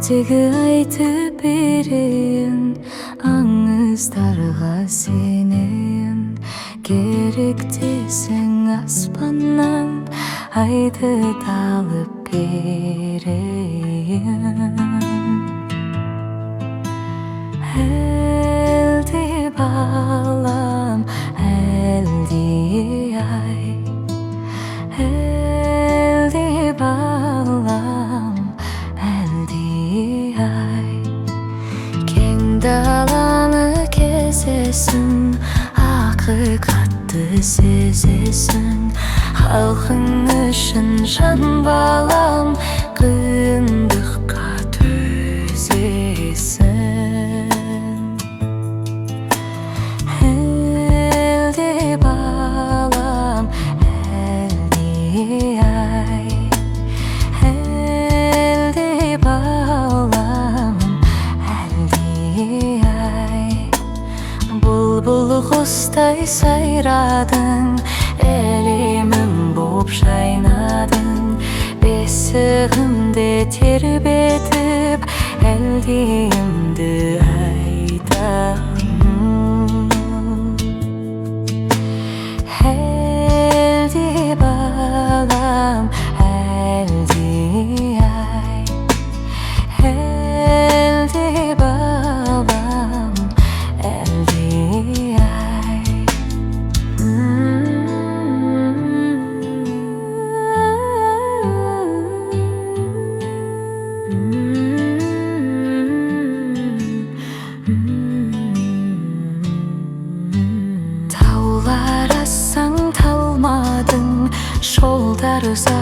ертегі айтып берейін аңыздарға сенейін, керек десең аспаннан айды талып берейін. Әлде балам, әлде ай, әлде балам, кең даланы кезесің, ақиқатты сезесің, халқың үшін жан балам, қиындыққа төзесің. Әлде балам, әлде ай, әлде балам, бұлбұл құстай сайрадың, әлемім боп жайнадың, бесігімде тербетіп, әлдейімді айтамын. Әлде балам, әлде ай, әлде балам, әлде ай. Таулар ассаң талмадың, жолдар ұзақ